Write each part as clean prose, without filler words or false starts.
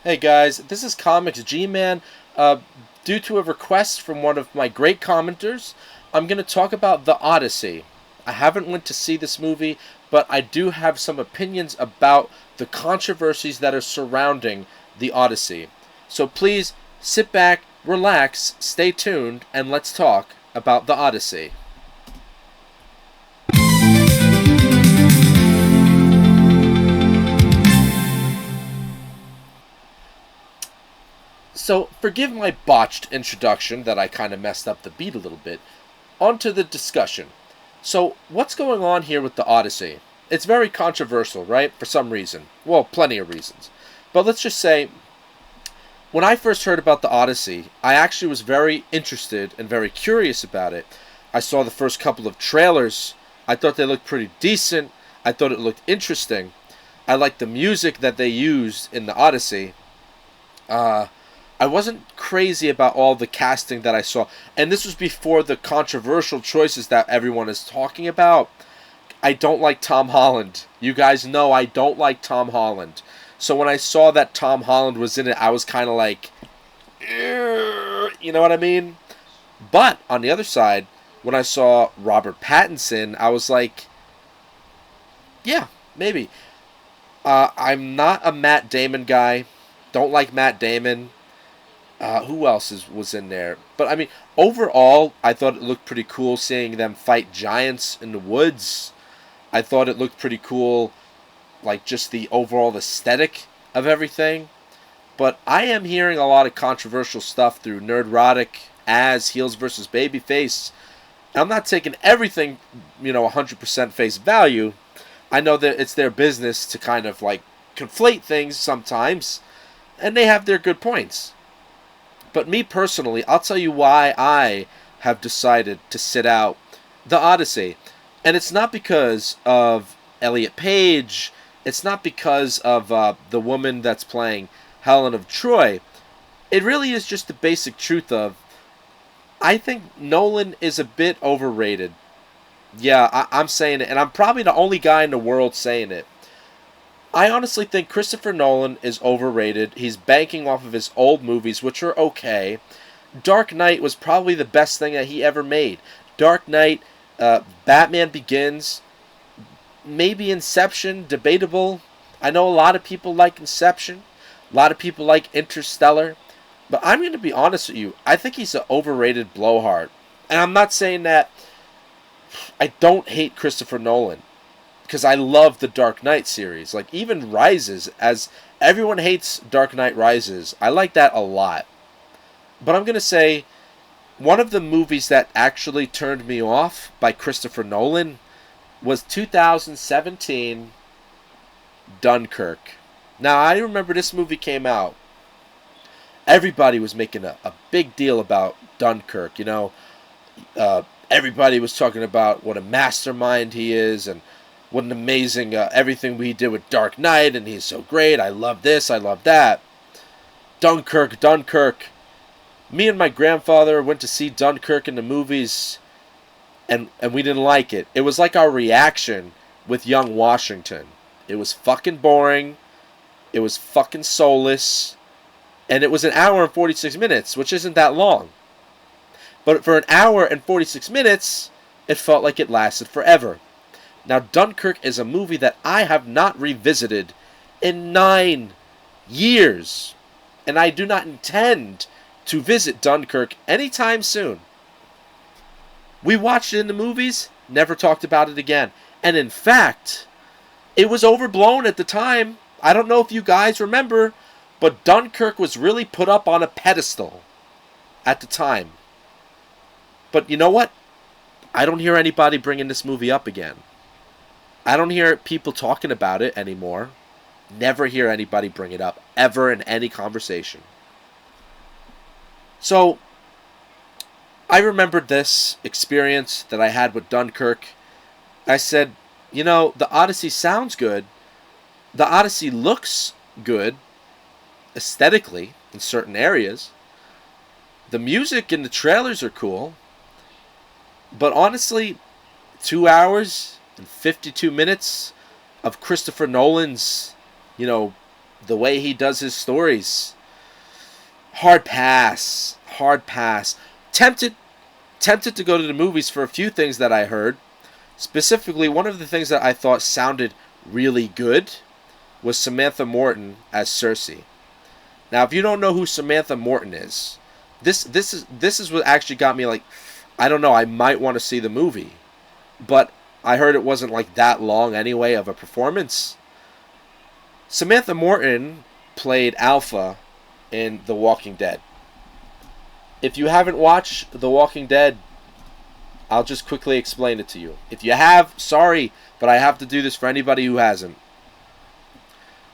Hey guys, this is Comics G-Man. Uh, Due to a request from one of my great commenters, I'm going to talk about The Odyssey. I haven't went to see this movie, but I do have some opinions about the controversies that are surrounding The Odyssey. So please sit back, relax, stay tuned, and let's talk about The Odyssey. So, forgive my botched introduction that I kind of messed up the beat a little bit. On to the discussion. So, what's going on here with the Odyssey? It's very controversial, right? For some reason. Well, plenty of reasons. But let's just say, when I first heard about the Odyssey, I actually was very interested and very curious about it. I saw the first couple of trailers. I thought they looked pretty decent. I thought it looked interesting. I liked the music that they used in the Odyssey. Uh, I wasn't crazy about all the casting that I saw, and this was before the controversial choices that everyone is talking about. I don't like Tom Holland. You guys know I don't like Tom Holland. So when I saw that Tom Holland was in it, I was kind of like, you know what I mean? But on the other side, when I saw Robert Pattinson, I was like, yeah, maybe. I'm not a Matt Damon guy. Don't like Matt Damon. Who else was in there? But I mean, overall, I thought it looked pretty cool seeing them fight giants in the woods. I thought it looked pretty cool, like just the overall aesthetic of everything. But I am hearing a lot of controversial stuff through Nerdrotic, as Heels versus Babyface. And I'm not taking everything, 100% face value. I know that it's their business to kind of like conflate things sometimes, and they have their good points. But me personally, I'll tell you why I have decided to sit out the Odyssey. And it's not because of Elliot Page. It's not because of the woman that's playing Helen of Troy. It really is just the basic truth of I think Nolan is a bit overrated. Yeah, I'm saying it, and I'm probably the only guy in the world saying it. I honestly think Christopher Nolan is overrated. He's banking off of his old movies, which are okay. Dark Knight was probably the best thing that he ever made. Dark Knight, Batman Begins, maybe Inception, debatable. I know a lot of people like Inception. A lot of people like Interstellar. But I'm going to be honest with you. I think he's an overrated blowhard. And I'm not saying that I don't hate Christopher Nolan, because I love the Dark Knight series. Like, even Rises, as everyone hates Dark Knight Rises, I like that a lot. But I'm going to say one of the movies that actually turned me off by Christopher Nolan was 2017 Dunkirk. Now, I remember this movie came out. Everybody was making a big deal about Dunkirk, everybody was talking about what a mastermind he is and what an amazing everything we did with Dark Knight, and he's so great. I love this, I love that. Dunkirk, Dunkirk. Me and my grandfather went to see Dunkirk in the movies, and we didn't like it. It was like our reaction with Young Washington. It was fucking boring. It was fucking soulless. And it was an hour and 46 minutes, which isn't that long. But for an hour and 46 minutes, it felt like it lasted forever. Now, Dunkirk is a movie that I have not revisited in 9 years. And I do not intend to visit Dunkirk anytime soon. We watched it in the movies, never talked about it again. And in fact, it was overblown at the time. I don't know if you guys remember, but Dunkirk was really put up on a pedestal at the time. But you know what? I don't hear anybody bringing this movie up again. I don't hear people talking about it anymore. Never hear anybody bring it up, ever in any conversation. So, I remembered this experience that I had with Dunkirk. I said, the Odyssey sounds good. The Odyssey looks good, aesthetically, in certain areas. The music and the trailers are cool. But honestly, 2 hours and 52 minutes of Christopher Nolan's, you know, The way he does his stories. Hard pass. Hard pass. Tempted to go to the movies for a few things that I heard. Specifically, one of the things that I thought sounded really good was Samantha Morton as Cersei. Now, if you don't know who Samantha Morton is, this is what actually got me like, I don't know, I might want to see the movie. But I heard it wasn't like that long anyway of a performance. Samantha Morton played Alpha in The Walking Dead. If you haven't watched The Walking Dead, I'll just quickly explain it to you. If you have, sorry, but I have to do this for anybody who hasn't.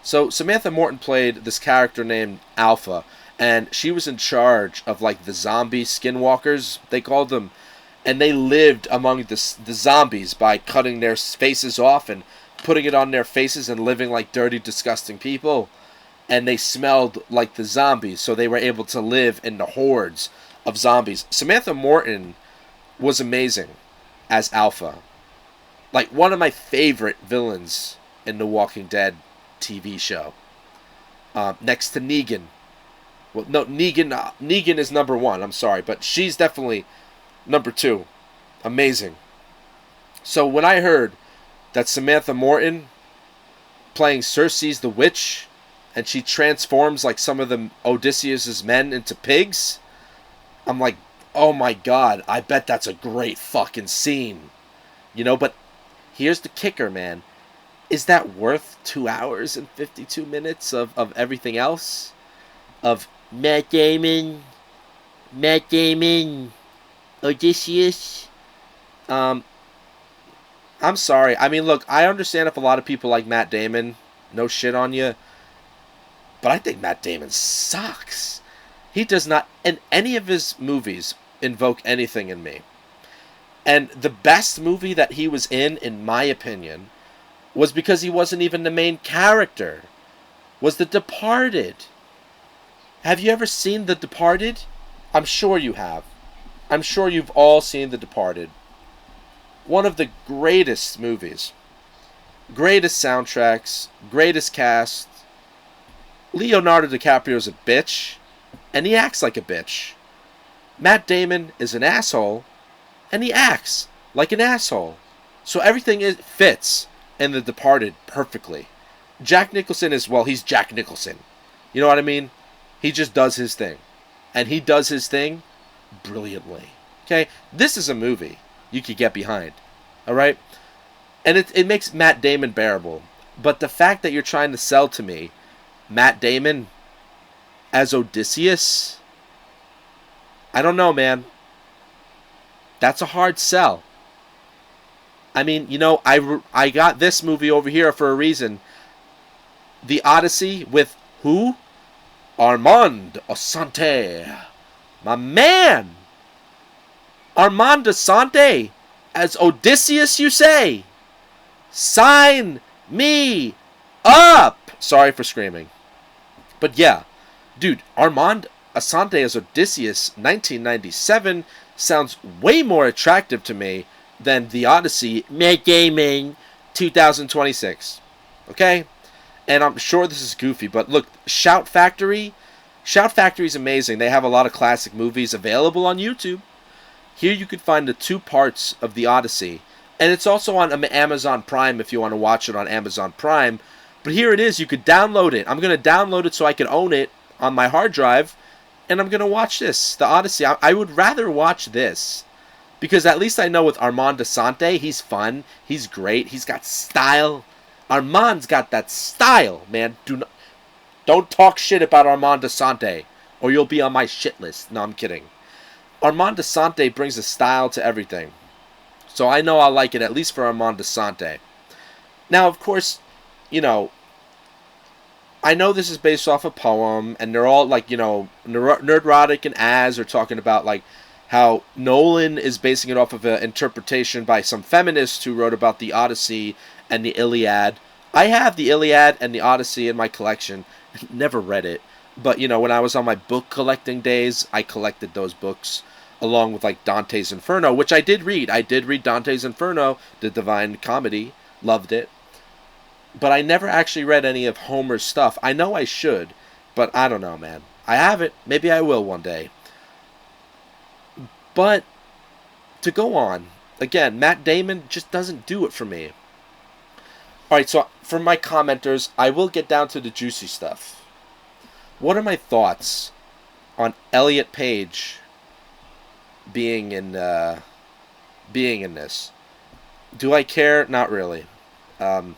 So Samantha Morton played this character named Alpha, and she was in charge of like the zombie skinwalkers, they called them, and they lived among the zombies by cutting their faces off and putting it on their faces and living like dirty, disgusting people. And they smelled like the zombies, so they were able to live in the hordes of zombies. Samantha Morton was amazing as Alpha. Like one of my favorite villains in The Walking Dead TV show. Next to Negan. Well, no, Negan is number one, I'm sorry, but she's definitely number two. Amazing. So when I heard that Samantha Morton playing Cersei's the witch, and she transforms like some of the Odysseus's men into pigs, I'm like, oh my god, I bet that's a great fucking scene. You know, but here's the kicker, man. Is that worth 2 hours and 52 minutes of everything else? Of Matt Damon, Odysseus? I'm sorry. I mean, look, I understand if a lot of people like Matt Damon. No shit on you. But I think Matt Damon sucks. He does not, in any of his movies, invoke anything in me. And the best movie that he was in my opinion, was because he wasn't even the main character. Was The Departed. Have you ever seen The Departed? I'm sure you have. I'm sure you've all seen The Departed. One of the greatest movies. Greatest soundtracks. Greatest cast. Leonardo DiCaprio's a bitch, and he acts like a bitch. Matt Damon is an asshole, and he acts like an asshole. So everything fits in The Departed perfectly. Jack Nicholson is, well, he's Jack Nicholson. You know what I mean? He just does his thing. And he does his thing brilliantly. Okay? This is a movie you could get behind. Alright? And it makes Matt Damon bearable. But the fact that you're trying to sell to me Matt Damon as Odysseus, I don't know, man. That's a hard sell. I mean, you know, I got this movie over here for a reason. The Odyssey with who? Armand Assante. My man! Armand Assante as Odysseus, you say? Sign me up! Sorry for screaming. But yeah, dude, Armand Assante as Odysseus, 1997, sounds way more attractive to me than The Odyssey, Matt Damon, 2026. Okay? And I'm sure this is goofy, but look, Shout Factory is amazing. They have a lot of classic movies available on YouTube. Here you could find the 2 parts of The Odyssey. And it's also on Amazon Prime if you want to watch it on Amazon Prime. But here it is. You could download it. I'm going to download it so I can own it on my hard drive. And I'm going to watch this, The Odyssey. I would rather watch this. Because at least I know with Armand Assante, he's fun. He's great. He's got style. Armand's got that style, man. Don't talk shit about Armand Assante, or you'll be on my shit list. No, I'm kidding. Armand Assante brings a style to everything. So I know I'll like it, at least for Armand Assante. Now, of course, you know, I know this is based off a poem, and they're all, like, you know, Nerdrotic and Az are talking about, like, how Nolan is basing it off of an interpretation by some feminists who wrote about the Odyssey and the Iliad. I have the Iliad and the Odyssey in my collection. Never read it. But, you know, when I was on my book collecting days, I collected those books, along with, like, Dante's Inferno, which I did read. I did read Dante's Inferno, the Divine Comedy. Loved it. but I never actually read any of Homer's stuff. I know I should, but I don't know, man. I haven't. Maybe I will one day. But to go on, again, Matt Damon just doesn't do it for me. All right, so for my commenters, I will get down to the juicy stuff. What are my thoughts on Elliot Page being in this? Do I care? Not really. Um,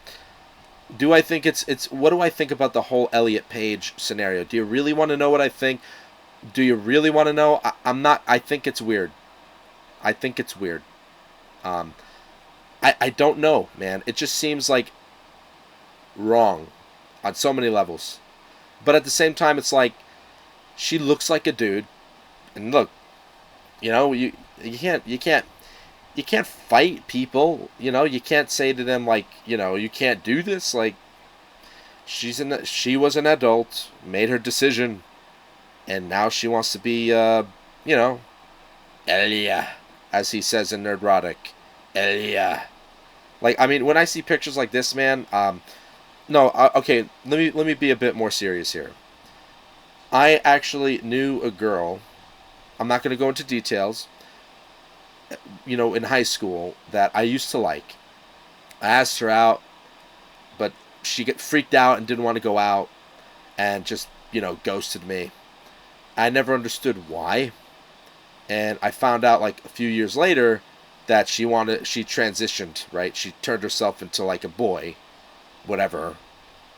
do I think it's what do I think about the whole Elliot Page scenario? Do you really want to know what I think? Do you really want to know? I'm not. I think it's weird. I think it's weird. Um, I don't know, man. It just seems like wrong on so many levels. But at the same time, it's like she looks like a dude, and look, you can't fight people. You can't say to them like you can't do this. Like she was an adult, made her decision, and now she wants to be Elia, as he says in Nerdrotic, Elia. Like I mean, when I see pictures like this, man, no, okay, let me be a bit more serious here. I actually knew a girl. I'm not going to go into details. In high school that I used to like. I asked her out, but she get freaked out and didn't want to go out, and just ghosted me. I never understood why, and I found out like a few years later that she transitioned, right? She turned herself into like a boy, whatever.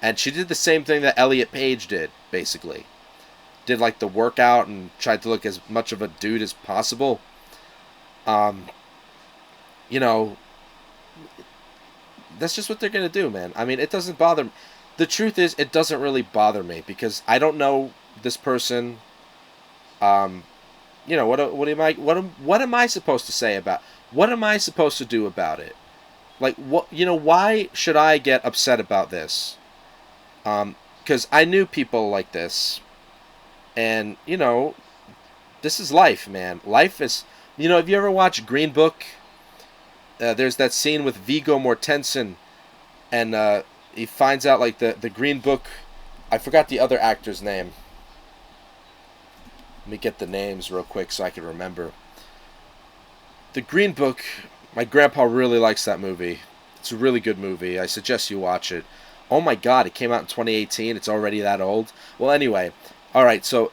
And she did the same thing that Elliot Page did, basically. Did like the workout and tried to look as much of a dude as possible. Um, you know, that's just what they're gonna do, man. I mean, it doesn't bother me. The truth is, it doesn't really bother me because I don't know this person. Um, what am I supposed to say about? What am I supposed to do about it? Like, what, why should I get upset about this? Because I knew people like this, and this is life, man. Life is, have you ever watched Green Book? There's that scene with Viggo Mortensen, and he finds out like the Green Book. I forgot the other actor's name. Let me get the names real quick so I can remember. The Green Book. My grandpa really likes that movie. It's a really good movie. I suggest you watch it. Oh my God, it came out in 2018. It's already that old. Well, anyway, all right. So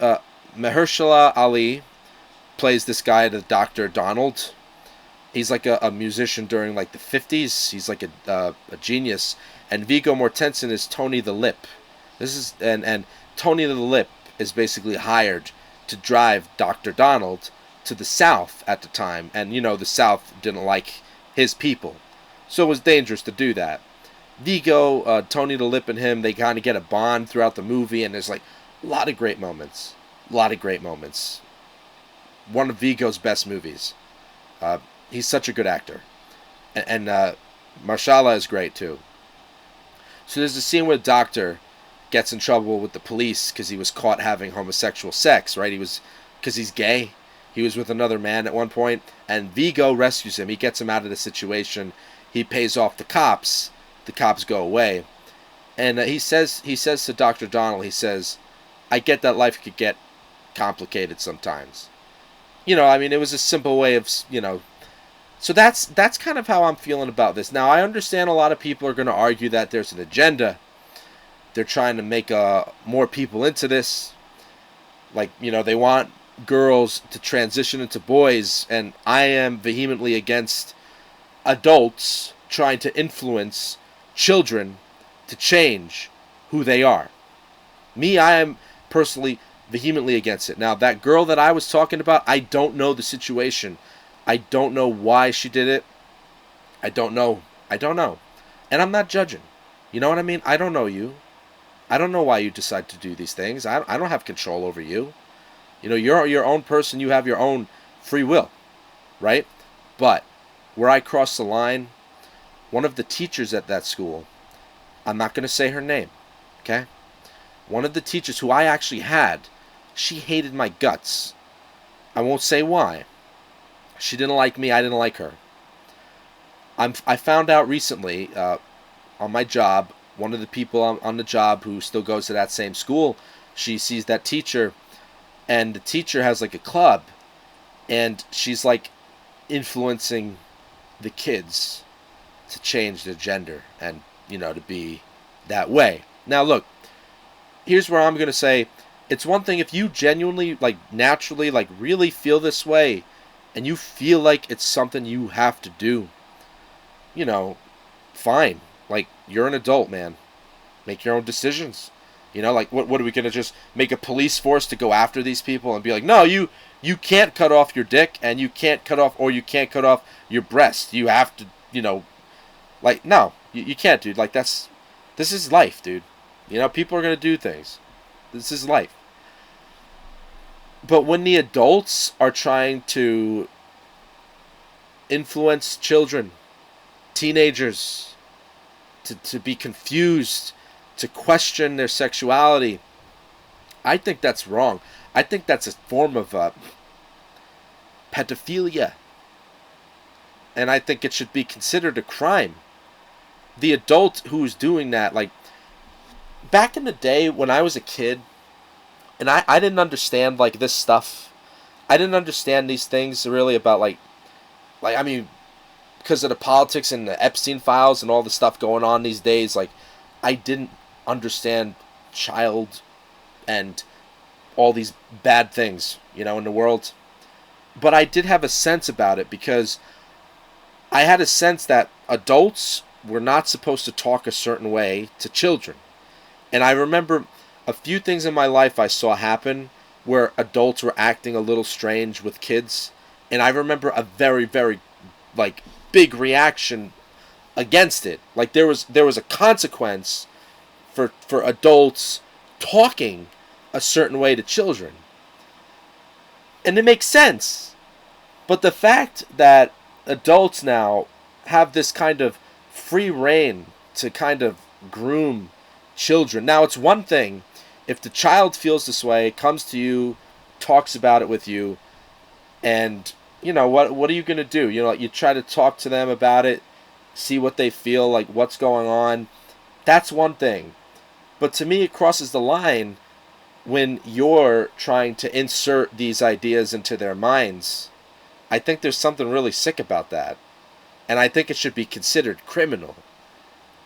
Mahershala Ali plays this guy, the Dr. Donald. He's like a musician during like the 50s. He's like a genius. And Viggo Mortensen is Tony the Lip. This is and Tony the Lip is basically hired to drive Dr. Donald to the South at the time. And the South didn't like his people, so it was dangerous to do that. Viggo, Tony the Lip, and him, they kind of get a bond throughout the movie, and there's like a lot of great moments. A lot of great moments. One of Viggo's best movies. He's such a good actor. And Marshala is great too. So there's a scene where the doctor gets in trouble with the police because he was caught having homosexual sex, right? Because he's gay. He was with another man at one point, and Viggo rescues him. He gets him out of the situation. He pays off the cops. The cops go away. And he says to Dr. Donald, he says, I get that life could get complicated sometimes. I mean, it was a simple way of, So that's kind of how I'm feeling about this. Now, I understand a lot of people are going to argue that there's an agenda. They're trying to make more people into this. Like, they want girls to transition into boys, and I am vehemently against adults trying to influence children to change who they are. I am personally vehemently against it. Now, that girl that I was talking about, I don't know the situation. I don't know why she did it. I don't know. And I'm not judging. You know what I mean? I don't know you. I don't know why you decide to do these things. I don't have control over you. You're your own person. You have your own free will, right? But where I crossed the line, one of the teachers at that school, I'm not going to say her name, okay? One of the teachers who I actually had, she hated my guts. I won't say why. She didn't like me. I didn't like her. I found out recently on my job, one of the people on the job who still goes to that same school, she sees that teacher, and the teacher has like a club, and she's like influencing the kids to change their gender and, to be that way. Now, look, here's where I'm going to say it's one thing if you genuinely, like, naturally, like, really feel this way and you feel like it's something you have to do, fine. Like, you're an adult, man. Make your own decisions. Like, what are we going to just make a police force to go after these people and be like, no, you can't cut off your dick and you can't cut off your breast. You have to, like, no, you can't, dude. Like, this is life, dude. People are going to do things. This is life. But when the adults are trying to influence children, teenagers, to be confused, to question their sexuality, I think that's wrong. I think that's a form of pedophilia. And I think it should be considered a crime. The adult who's doing that, like, back in the day when I was a kid, and I didn't understand, like, this stuff. I didn't understand these things really about, I mean, because of the politics and the Epstein files and all the stuff going on these days, like, I didn't understand child and all these bad things, in the world. But I did have a sense about it because I had a sense that adults were not supposed to talk a certain way to children. And I remember a few things in my life I saw happen where adults were acting a little strange with kids. And I remember a very, very, like, big reaction against it. Like, there was a consequence for adults talking a certain way to children. And it makes sense. But the fact that adults now have this kind of free reign to kind of groom children. Now, it's one thing if the child feels this way, comes to you, talks about it with you, and, what are you going to do? You try to talk to them about it, see what they feel, like what's going on. That's one thing. But to me, it crosses the line when you're trying to insert these ideas into their minds. I think there's something really sick about that. And I think it should be considered criminal.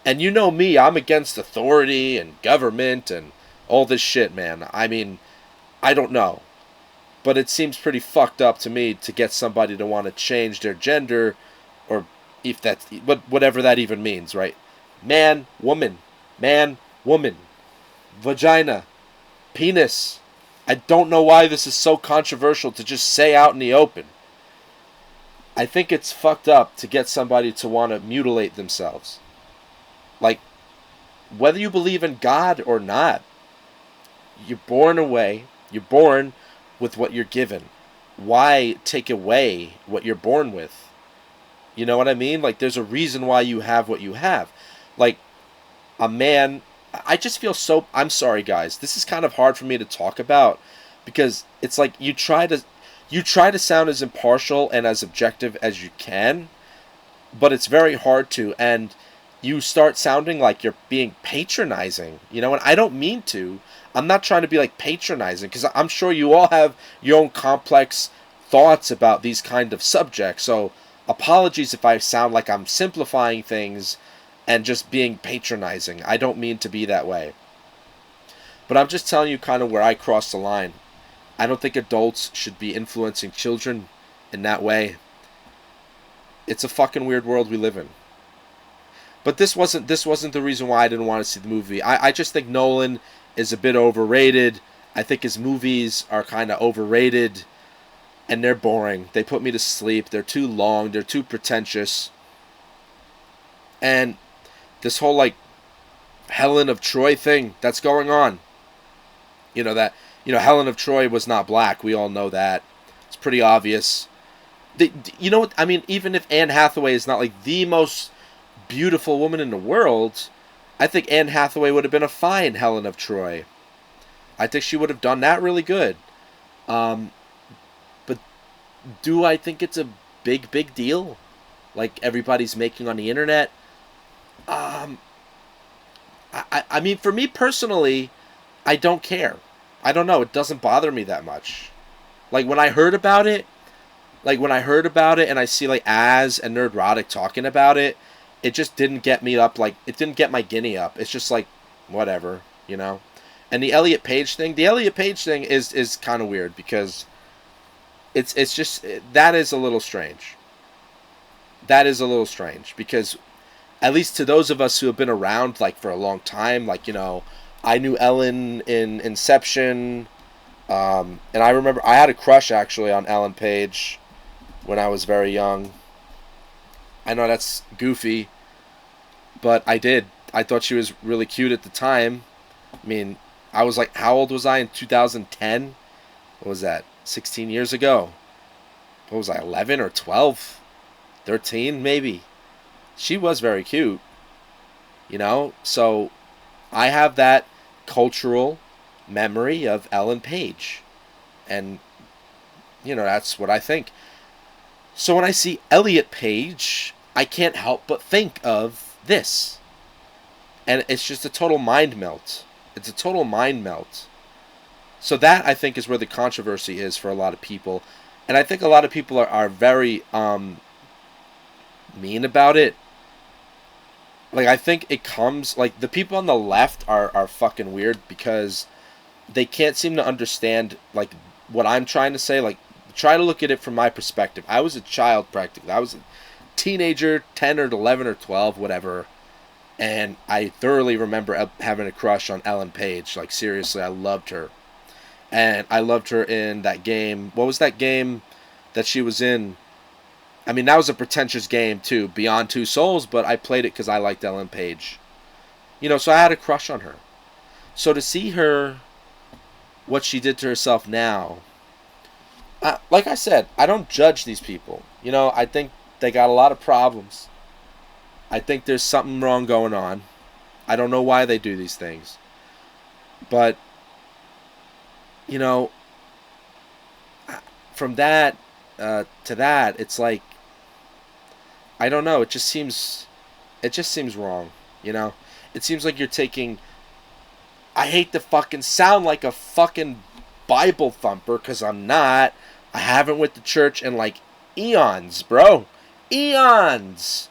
And you know me, I'm against authority and government and all this shit, man. I mean, I don't know. But it seems pretty fucked up to me to get somebody to want to change their gender, or if that's, whatever that even means, right? Man, woman, vagina, penis. I don't know why this is so controversial to just say out in the open. I think it's fucked up to get somebody to want to mutilate themselves. Like, whether you believe in God or not, you're born with what you're given. Why take away what you're born with? You know what I mean? Like, there's a reason why you have what you have. Like, a man, I just feel so, I'm sorry guys, this is kind of hard for me to talk about, because it's like you try to sound as impartial and as objective as you can, but it's very hard to, and you start sounding like you're being patronizing, and I don't mean to. I'm not trying to be like patronizing, because I'm sure you all have your own complex thoughts about these kind of subjects, so apologies if I sound like I'm simplifying things and just being patronizing. I don't mean to be that way. But I'm just telling you kind of where I cross the line. I don't think adults should be influencing children in that way. It's a fucking weird world we live in. But this wasn't the reason why I didn't want to see the movie. I just think Nolan is a bit overrated. I think his movies are kind of overrated, and they're boring. They put me to sleep. They're too long. They're too pretentious. And this whole, like, Helen of Troy thing that's going on. Helen of Troy was not black. We all know that. It's pretty obvious. You know what? I mean, even if Anne Hathaway is not, like, the most beautiful woman in the world, I think Anne Hathaway would have been a fine Helen of Troy. I think she would have done that really good. But do I think it's a big deal? Like everybody's making on the internet? I mean, for me personally, I don't care. I don't know. It doesn't bother me that much. Like when I heard about it, and I see like Az and Nerdrotic talking about it, it just didn't get me up. Like it didn't get my guinea up. It's just like whatever, you know. And the Elliot Page thing is kind of weird because it's just that is a little strange. That is a little strange because at least to those of us who have been around like for a long time, like I knew Ellen in Inception, and I remember I had a crush actually on Ellen Page when I was very young. I know that's goofy, but I did. I thought she was really cute at the time. I mean, I was like, how old was I in 2010? What was that? 16 years ago. What was I, 11 or 12? 13 maybe. She was very cute, So I have that cultural memory of Ellen Page. And, that's what I think. So when I see Elliot Page, I can't help but think of this. And it's just a total mind melt. It's a total mind melt. So that, I think, is where the controversy is for a lot of people. And I think a lot of people are very mean about it. Like, I think it comes... Like, the people on the left are fucking weird because they can't seem to understand, like, what I'm trying to say. Like, try to look at it from my perspective. I was a child, practically. I was a teenager, 10 or 11 or 12, whatever. And I thoroughly remember having a crush on Ellen Page. Like, seriously, I loved her. And I loved her in that game. What was that game that she was in? I mean, that was a pretentious game, too. Beyond Two Souls, but I played it because I liked Ellen Page. So I had a crush on her. So to see her, what she did to herself now, like I said, I don't judge these people. I think they got a lot of problems. I think there's something wrong going on. I don't know why they do these things. But, from that to that, it's like, I don't know. It just seems wrong. It seems like you're taking. I hate to fucking sound like a fucking Bible thumper because I'm not. I haven't went to church in like eons, bro, eons.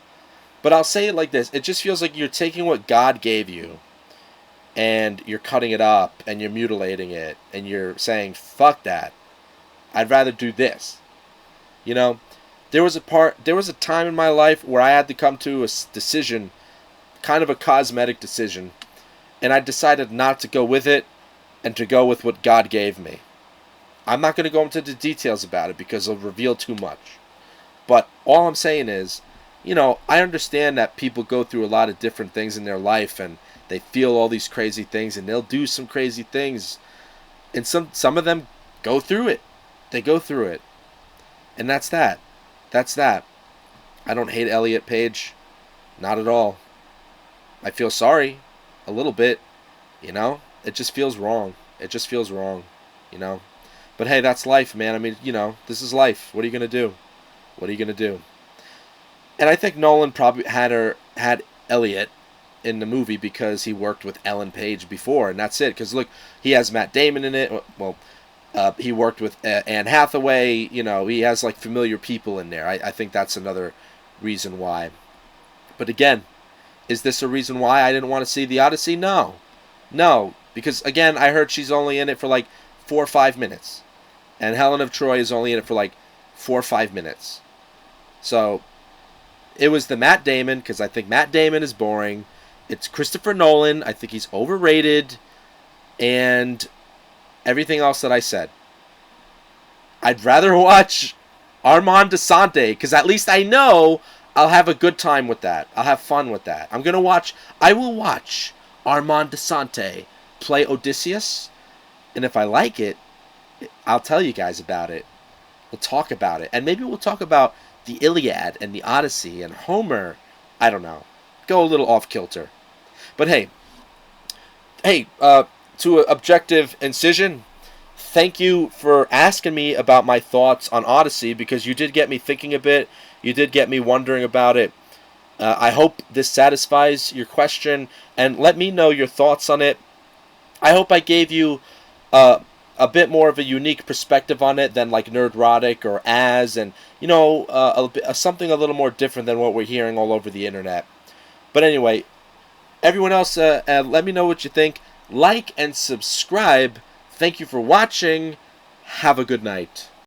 But I'll say it like this: it just feels like you're taking what God gave you, and you're cutting it up, and you're mutilating it, and you're saying, "Fuck that! I'd rather do this." There was a time in my life where I had to come to a decision, kind of a cosmetic decision, and I decided not to go with it and to go with what God gave me. I'm not going to go into the details about it because it'll reveal too much. But all I'm saying is, I understand that people go through a lot of different things in their life and they feel all these crazy things and they'll do some crazy things. And some of them go through it. They go through it. And that's that. That's that. I don't hate Elliot Page. Not at all. I feel sorry. A little bit. It just feels wrong. It just feels wrong. But hey, that's life, man. I mean, this is life. What are you going to do? What are you going to do? And I think Nolan probably had Elliot in the movie because he worked with Ellen Page before, and that's it. Because look, he has Matt Damon in it. Well, he worked with Anne Hathaway. He has like familiar people in there. I think that's another reason why. But again, is this a reason why I didn't want to see the Odyssey? No. Because again, I heard she's only in it for like 4 or 5 minutes. And Helen of Troy is only in it for like 4 or 5 minutes. So, it was the Matt Damon, because I think Matt Damon is boring. It's Christopher Nolan. I think he's overrated. And everything else that I said. I'd rather watch Armand Desante, because at least I know I'll have a good time with that. I'll have fun with that. I will watch Armand Desante play Odysseus. And if I like it, I'll tell you guys about it. We'll talk about it. And maybe we'll talk about the Iliad and the Odyssey and Homer. I don't know. Go a little off kilter. But hey, to Objective Incision, thank you for asking me about my thoughts on Odyssey, because you did get me thinking a bit. You did get me wondering about it. I hope this satisfies your question, and let me know your thoughts on it. I hope I gave you uh, a bit more of a unique perspective on it than like Nerdrotic or As, and something a little more different than what we're hearing all over the internet. But anyway, everyone else, let me know what you think. Like and subscribe. Thank you for watching. Have a good night.